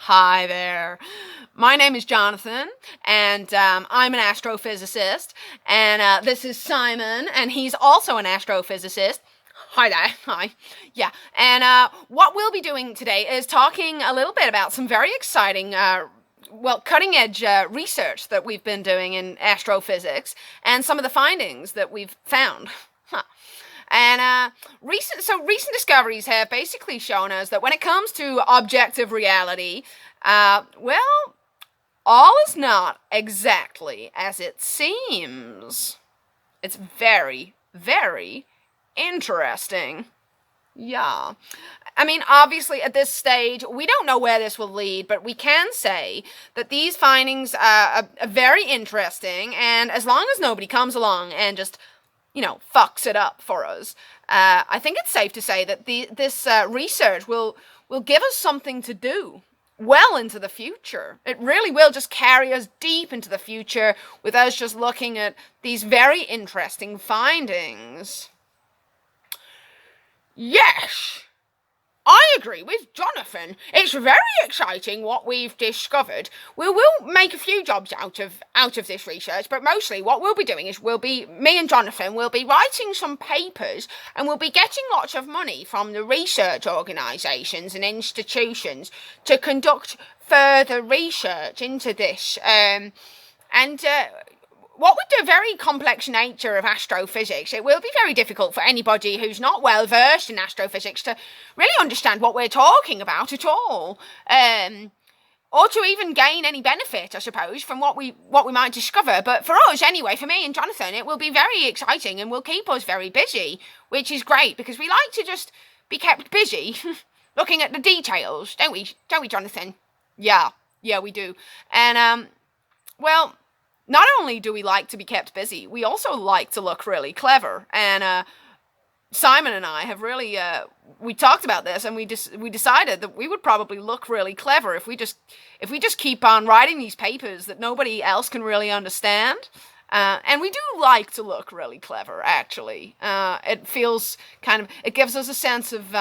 Hi there. My name is Jonathan, and I'm an astrophysicist. And this is Simon, and he's also an astrophysicist. Hi there. Hi. Yeah. And what we'll be doing today is talking a little bit about some very exciting, cutting edge research that we've been doing in astrophysics and some of the findings that we've found. Huh. And recent discoveries have basically shown us that when it comes to objective reality, well, all is not exactly as it seems. It's very, very interesting. Yeah. I mean, obviously, at this stage, we don't know where this will lead, but we can say that these findings are very interesting, and as long as nobody comes along and just fucks it up for us. I think it's safe to say that this research will give us something to do well into the future. It really will just carry us deep into the future with us just looking at these very interesting findings. Yes, I agree with Jonathan. It's very exciting what we've discovered. We will make a few jobs out of this research, but mostly what we'll be doing is me and Jonathan will be writing some papers, and we'll be getting lots of money from the research organisations and institutions to conduct further research into this. What with the very complex nature of astrophysics, it will be very difficult for anybody who's not well versed in astrophysics to really understand what we're talking about at all, or to even gain any benefit, I suppose, from what we might discover. But for us, anyway, for me and Jonathan, it will be very exciting and will keep us very busy, which is great because we like to just be kept busy, looking at the details, don't we? Don't we, Jonathan? Yeah, we do. And well. Not only do we like to be kept busy, we also like to look really clever. And Simon and I have really we talked about this, and we decided that we would probably look really clever if we just keep on writing these papers that nobody else can really understand. And we do like to look really clever, actually. It feels it gives us a sense of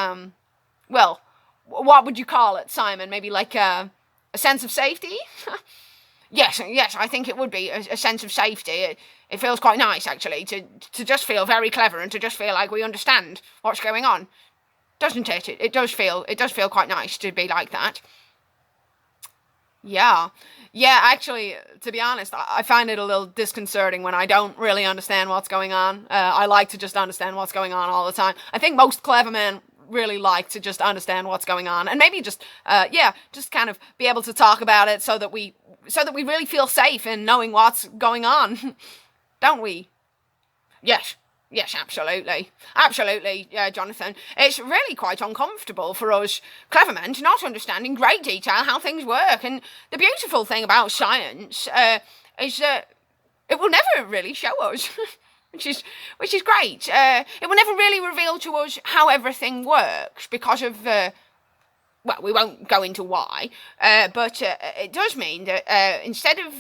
what would you call it, Simon? Maybe like a sense of safety. Yes, I think it would be a sense of safety. It feels quite nice, actually, to just feel very clever and to just feel like we understand what's going on, doesn't it? It does feel quite nice to be like that. Yeah. Actually, to be honest, I find it a little disconcerting when I don't really understand what's going on. I like to just understand what's going on all the time. I think most clever men really like to just understand what's going on, and maybe just kind of be able to talk about it so that we really feel safe in knowing what's going on. Don't we? Yes, absolutely, Jonathan. It's really quite uncomfortable for us clever men to not understand in great detail how things work, and the beautiful thing about science is that it will never really show us. Which is great. It will never really reveal to us how everything works because of we won't go into why, but it does mean that instead of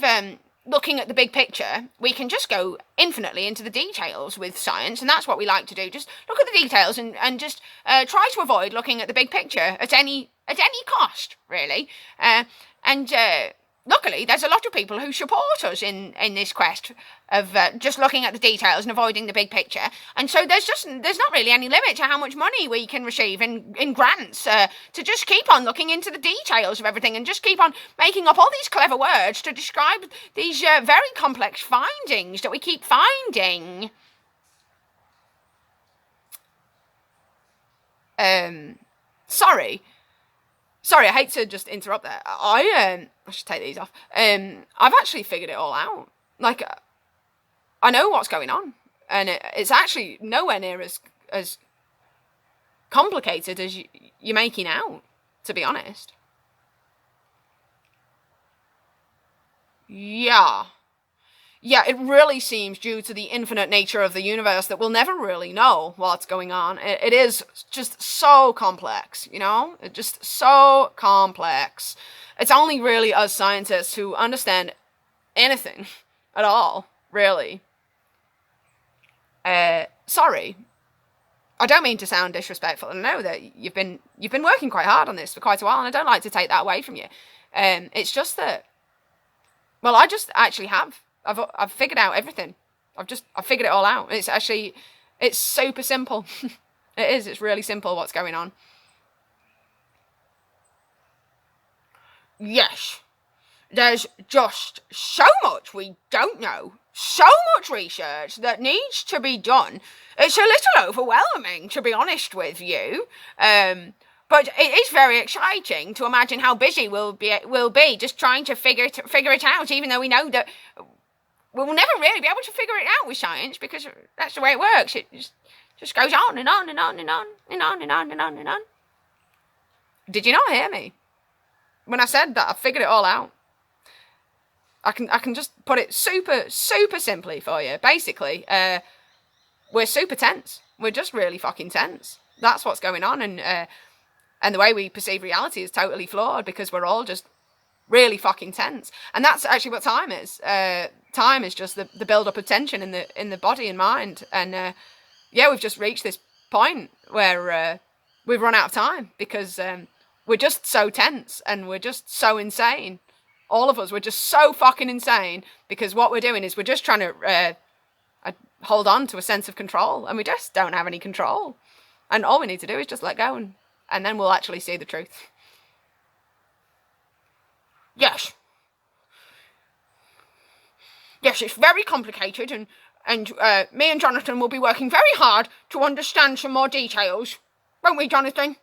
looking at the big picture, we can just go infinitely into the details with science, and that's what we like to do. Just look at the details and just try to avoid looking at the big picture at any cost, really. And luckily, there's a lot of people who support us in this quest of just looking at the details and avoiding the big picture. And so there's not really any limit to how much money we can receive in grants to just keep on looking into the details of everything and just keep on making up all these clever words to describe these very complex findings that we keep finding. Sorry, I hate to just interrupt there. I should take these off. I've actually figured it all out. Like, I know what's going on, and it's actually nowhere near as complicated as you're making out, to be honest. Yeah. It really seems due to the infinite nature of the universe that we'll never really know what's going on. It is just so complex, It's just so complex. It's only really us scientists who understand anything at all, really. Sorry. I don't mean to sound disrespectful. I know that you've been working quite hard on this for quite a while, and I don't like to take that away from you. It's just that, well, I just actually have. I've figured out everything. I've figured it all out. It's super simple. It is. It's really simple what's going on. Yes. There's just so much we don't know. So much research that needs to be done. It's a little overwhelming, to be honest with you. But it is very exciting to imagine how busy we'll be just trying to figure it out, even though we know that we'll never really be able to figure it out with science, because that's the way it works. It just goes on and on and on and on and on and on and on and on. Did you not hear me when I said that I figured it all out? I can just put it super simply for you. Basically, we're super tense. We're just really fucking tense. That's what's going on, and the way we perceive reality is totally flawed because we're all just really fucking tense. And that's actually what time is. Time is just the build up of tension in the body and mind. And yeah, we've just reached this point where we've run out of time because we're just so tense and we're just so insane. All of us, we're just so fucking insane because what we're doing is we're just trying to hold on to a sense of control, and we just don't have any control. And all we need to do is just let go, and then we'll actually see the truth. Yes. Yes, it's very complicated, and me and Jonathan will be working very hard to understand some more details. Won't we, Jonathan?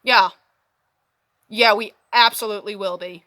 Yeah. Yeah, we absolutely will be.